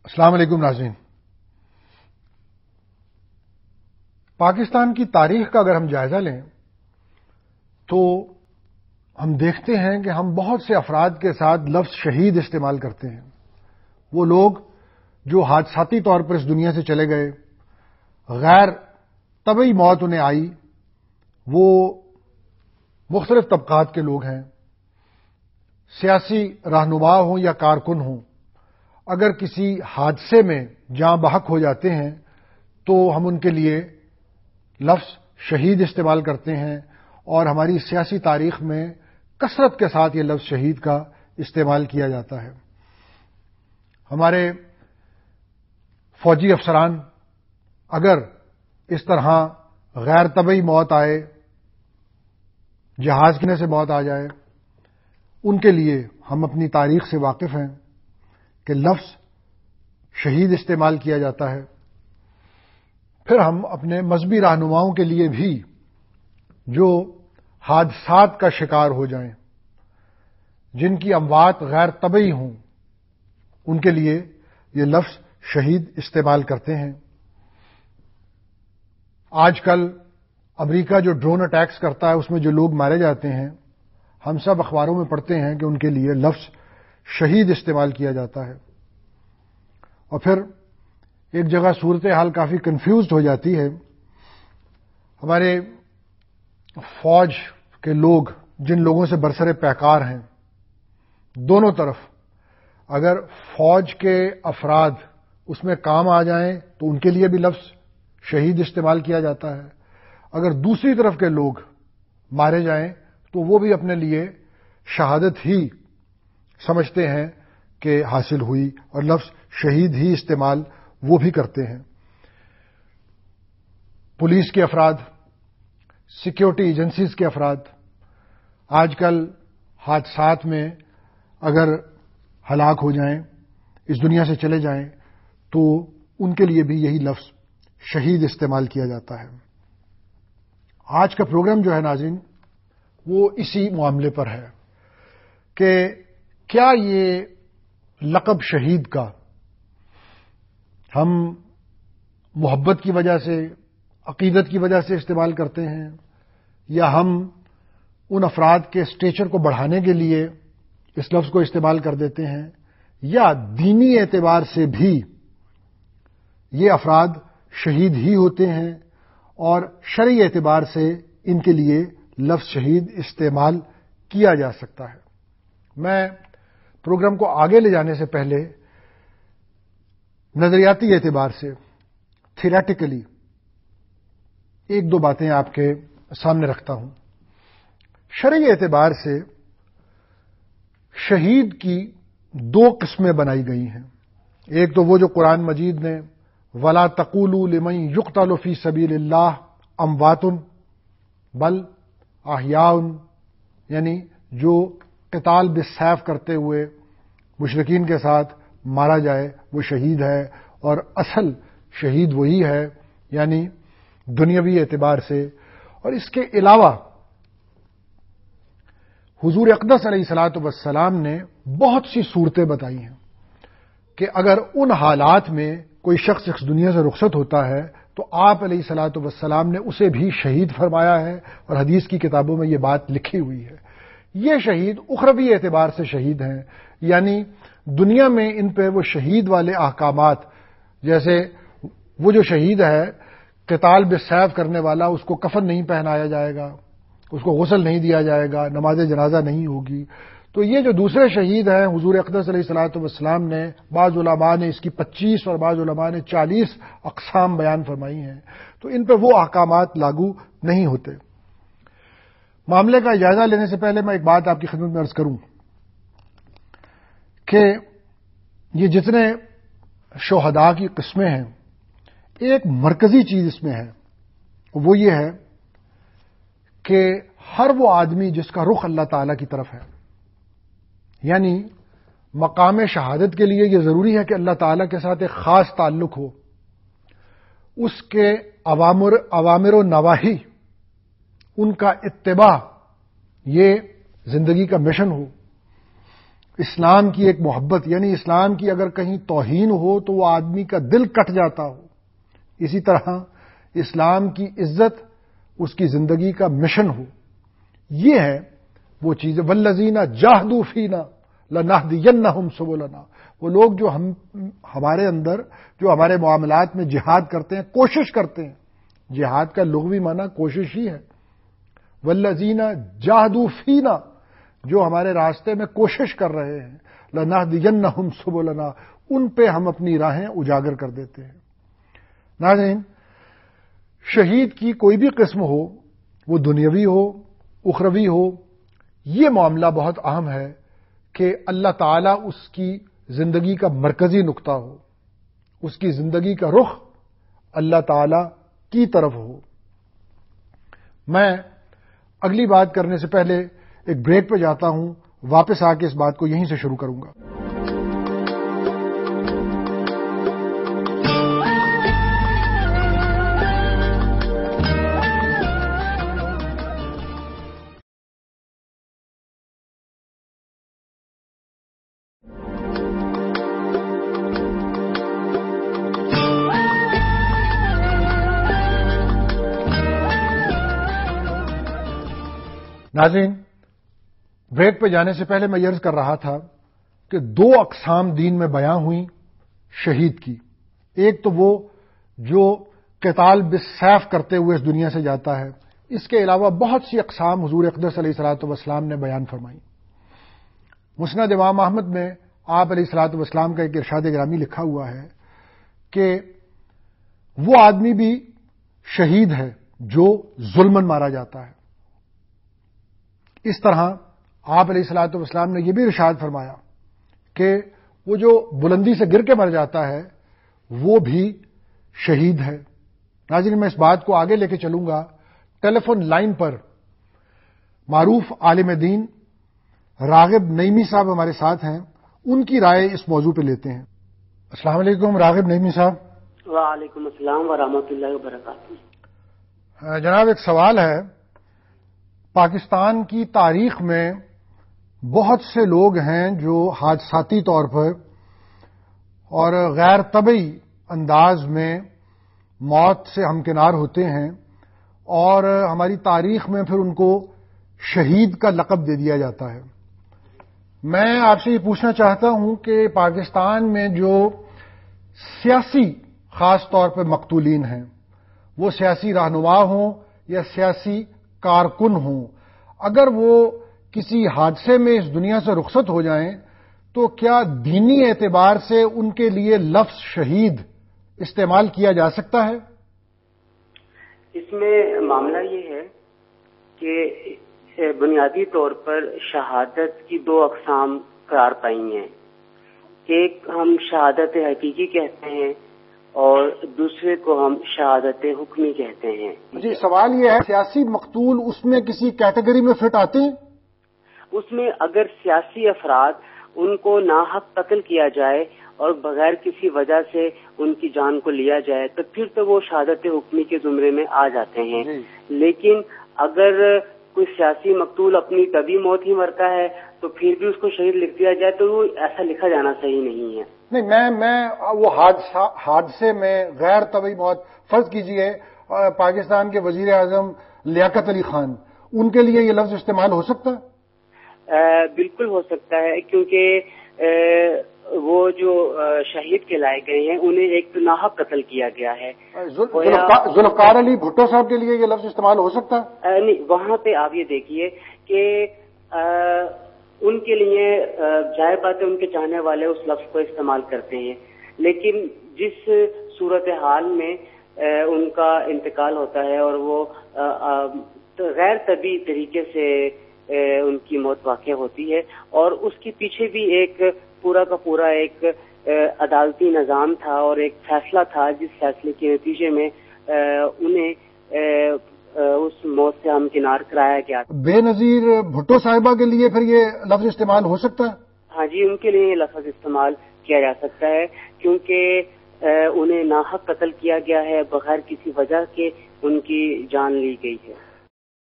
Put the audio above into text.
السلام علیکم ناظرین۔ پاکستان کی تاریخ کا اگر ہم جائزہ لیں تو ہم دیکھتے ہیں کہ ہم بہت سے افراد کے ساتھ لفظ شہید استعمال کرتے ہیں۔ وہ لوگ جو حادثاتی طور پر اس دنیا سے چلے گئے، غیر طبعی موت انہیں آئی، وہ مختلف طبقات کے لوگ ہیں، سیاسی رہنما ہوں یا کارکن ہوں، اگر کسی حادثے میں جاں بحق ہو جاتے ہیں تو ہم ان کے لیے لفظ شہید استعمال کرتے ہیں، اور ہماری سیاسی تاریخ میں کثرت کے ساتھ یہ لفظ شہید کا استعمال کیا جاتا ہے۔ ہمارے فوجی افسران اگر اس طرح غیر طبعی موت آئے، جہاز گرنے سے موت آ جائے، ان کے لیے ہم اپنی تاریخ سے واقف ہیں کہ لفظ شہید استعمال کیا جاتا ہے۔ پھر ہم اپنے مذہبی رہنماؤں کے لیے بھی جو حادثات کا شکار ہو جائیں، جن کی اموات غیر طبعی ہوں، ان کے لیے یہ لفظ شہید استعمال کرتے ہیں۔ آج کل امریکہ جو ڈرون اٹیکس کرتا ہے، اس میں جو لوگ مارے جاتے ہیں، ہم سب اخباروں میں پڑھتے ہیں کہ ان کے لیے لفظ شہید استعمال کیا جاتا ہے۔ اور پھر ایک جگہ صورتحال کافی کنفیوزڈ ہو جاتی ہے۔ ہمارے فوج کے لوگ، جن لوگوں سے برسر پیکار ہیں، دونوں طرف اگر فوج کے افراد اس میں کام آ جائیں تو ان کے لیے بھی لفظ شہید استعمال کیا جاتا ہے، اگر دوسری طرف کے لوگ مارے جائیں تو وہ بھی اپنے لیے شہادت ہی سمجھتے ہیں کہ حاصل ہوئی، اور لفظ شہید ہی استعمال وہ بھی کرتے ہیں۔ پولیس کے افراد، سیکیورٹی ایجنسیز کے افراد آج کل حادثات میں اگر ہلاک ہو جائیں، اس دنیا سے چلے جائیں، تو ان کے لیے بھی یہی لفظ شہید استعمال کیا جاتا ہے۔ آج کا پروگرام جو ہے ناظرین، وہ اسی معاملے پر ہے کہ کیا یہ لقب شہید کا ہم محبت کی وجہ سے، عقیدت کی وجہ سے استعمال کرتے ہیں، یا ہم ان افراد کے اسٹیچر کو بڑھانے کے لیے اس لفظ کو استعمال کر دیتے ہیں، یا دینی اعتبار سے بھی یہ افراد شہید ہی ہوتے ہیں اور شرعی اعتبار سے ان کے لیے لفظ شہید استعمال کیا جا سکتا ہے۔ میں پروگرام کو آگے لے جانے سے پہلے نظریاتی اعتبار سے، تھیوریٹیکلی ایک دو باتیں آپ کے سامنے رکھتا ہوں۔ شرعی اعتبار سے شہید کی دو قسمیں بنائی گئی ہیں۔ ایک تو وہ جو قرآن مجید نے وَلَا تَقُولُوا لِمَن يُقْتَلُ فِي سَبِيلِ اللَّهِ أَمْوَاتٌ بَلْ أَحْيَاءٌ، یعنی جو قتال بالسیف کرتے ہوئے مشرکین کے ساتھ مارا جائے وہ شہید ہے، اور اصل شہید وہی ہے، یعنی دنیاوی اعتبار سے۔ اور اس کے علاوہ حضور اقدس علیہ الصلوۃ والسلام نے بہت سی صورتیں بتائی ہیں کہ اگر ان حالات میں کوئی شخص اس دنیا سے رخصت ہوتا ہے تو آپ علیہ الصلوۃ والسلام نے اسے بھی شہید فرمایا ہے، اور حدیث کی کتابوں میں یہ بات لکھی ہوئی ہے۔ یہ شہید اخروی اعتبار سے شہید ہیں، یعنی دنیا میں ان پہ وہ شہید والے احکامات، جیسے وہ جو شہید ہے قتال بالسیف کرنے والا، اس کو کفن نہیں پہنایا جائے گا، اس کو غسل نہیں دیا جائے گا، نماز جنازہ نہیں ہوگی۔ تو یہ جو دوسرے شہید ہیں، حضور اقدس علیہ الصلوۃ والسلام نے، بعض علماء نے اس کی 25 اور بعض علماء نے 40 اقسام بیان فرمائی ہیں، تو ان پہ وہ احکامات لاگو نہیں ہوتے۔ معاملے کا جائزہ لینے سے پہلے میں ایک بات آپ کی خدمت میں عرض کروں کہ یہ جتنے شہداء کی قسمیں ہیں، ایک مرکزی چیز اس میں ہے، وہ یہ ہے کہ ہر وہ آدمی جس کا رخ اللہ تعالی کی طرف ہے، یعنی مقام شہادت کے لیے یہ ضروری ہے کہ اللہ تعالی کے ساتھ ایک خاص تعلق ہو، اس کے اوامر و نواہی، ان کا اتباع یہ زندگی کا مشن ہو، اسلام کی ایک محبت، یعنی اسلام کی اگر کہیں توہین ہو تو وہ آدمی کا دل کٹ جاتا ہو، اسی طرح اسلام کی عزت اس کی زندگی کا مشن ہو. یہ ہے وہ چیز. والذین جاہدوا فینا لنہدینہم سبلنا. وہ لوگ جو ہمارے اندر جو ہمارے معاملات میں جہاد کرتے ہیں، کوشش کرتے ہیں. جہاد کا لغوی معنی کوشش ہی ہے. والذین جاہدوا فینا، جو ہمارے راستے میں کوشش کر رہے ہیں، لنہدینہم سبلنا، ان پہ ہم اپنی راہیں اجاگر کر دیتے ہیں. ناظرین، شہید کی کوئی بھی قسم ہو، وہ دنیاوی ہو اخروی ہو، یہ معاملہ بہت اہم ہے کہ اللہ تعالیٰ اس کی زندگی کا مرکزی نقطہ ہو، اس کی زندگی کا رخ اللہ تعالیٰ کی طرف ہو. میں اگلی بات کرنے سے پہلے ایک بریک پہ جاتا ہوں، واپس آ کے اس بات کو یہیں سے شروع کروں گا. ناظرین، بریک پہ جانے سے پہلے میں یہ عرض کر رہا تھا کہ دو اقسام دین میں بیان ہوئیں شہید کی. ایک تو وہ جو قتال بالسیف کرتے ہوئے اس دنیا سے جاتا ہے. اس کے علاوہ بہت سی اقسام حضور اقدس علیہ الصلوۃ والسلام نے بیان فرمائی. مسند امام احمد میں آپ علیہ الصلوۃ والسلام کا ایک ارشاد گرامی لکھا ہوا ہے کہ وہ آدمی بھی شہید ہے جو ظلمن مارا جاتا ہے. اس طرح آپ علیہ الصلوۃ والسلام نے یہ بھی ارشاد فرمایا کہ وہ جو بلندی سے گر کے مر جاتا ہے وہ بھی شہید ہے. ناظرین، میں اس بات کو آگے لے کے چلوں گا. ٹیلی فون لائن پر معروف عالم دین راغب نعیمی صاحب ہمارے ساتھ ہیں. ان کی رائے اس موضوع پہ لیتے ہیں. السلام علیکم راغب نعیمی صاحب. وعلیکم السلام ورحمۃ اللہ وبرکاتہ. جناب، ایک سوال ہے. پاکستان کی تاریخ میں بہت سے لوگ ہیں جو حادثاتی طور پر اور غیر طبعی انداز میں موت سے ہمکنار ہوتے ہیں، اور ہماری تاریخ میں پھر ان کو شہید کا لقب دے دیا جاتا ہے. میں آپ سے یہ پوچھنا چاہتا ہوں کہ پاکستان میں جو سیاسی خاص طور پہ مقتولین ہیں، وہ سیاسی رہنما ہوں یا سیاسی کارکن ہوں، اگر وہ کسی حادثے میں اس دنیا سے رخصت ہو جائیں تو کیا دینی اعتبار سے ان کے لیے لفظ شہید استعمال کیا جا سکتا ہے؟ اس میں معاملہ یہ ہے کہ بنیادی طور پر شہادت کی دو اقسام قرار پائی ہیں. ایک ہم شہادت حقیقی کہتے ہیں اور دوسرے کو ہم شہادت حکمی کہتے ہیں. جی، سوال یہ ہے، سیاسی مقتول اس میں کسی کیٹیگری میں فٹ آتے ہیں؟ اس میں اگر سیاسی افراد ان کو ناحق قتل کیا جائے اور بغیر کسی وجہ سے ان کی جان کو لیا جائے تو پھر تو وہ شہادت حکمی کے زمرے میں آ جاتے ہیں. لیکن اگر کوئی سیاسی مقتول اپنی طبی موت ہی مرتا ہے تو پھر بھی اس کو شہید لکھ دیا جائے تو وہ ایسا لکھا جانا صحیح نہیں ہے. نہیں، میں وہ حادثے میں غیر طبعی موت، فرض کیجئے پاکستان کے وزیر اعظم لیاقت علی خان، ان کے لیے یہ لفظ استعمال ہو سکتا ہے؟ بالکل ہو سکتا ہے، کیونکہ وہ جو شہید کہلائے گئے ہیں انہیں ایک تو ناحق قتل کیا گیا ہے. ذوالفقار علی بھٹو صاحب کے لیے یہ لفظ استعمال ہو سکتا ہے؟ نہیں، وہاں پہ آپ یہ دیکھیے کہ ان کے لیے ظاہر بات ہے ان کے چاہنے والے اس لفظ کو استعمال کرتے ہیں، لیکن جس صورتحال میں ان کا انتقال ہوتا ہے اور وہ غیر طبی طریقے سے ان کی موت واقع ہوتی ہے، اور اس کے پیچھے بھی ایک پورا کا پورا ایک عدالتی نظام تھا اور ایک فیصلہ تھا جس فیصلے کے نتیجے میں انہیں اس موت سے ہمکنار کرایا گیا. بے نظیر بھٹو صاحبہ کے لیے پھر یہ لفظ استعمال ہو سکتا ہے؟ ہاں جی، ان کے لیے یہ لفظ استعمال کیا جا سکتا ہے کیونکہ انہیں ناحق قتل کیا گیا ہے، بغیر کسی وجہ کے ان کی جان لی گئی ہے.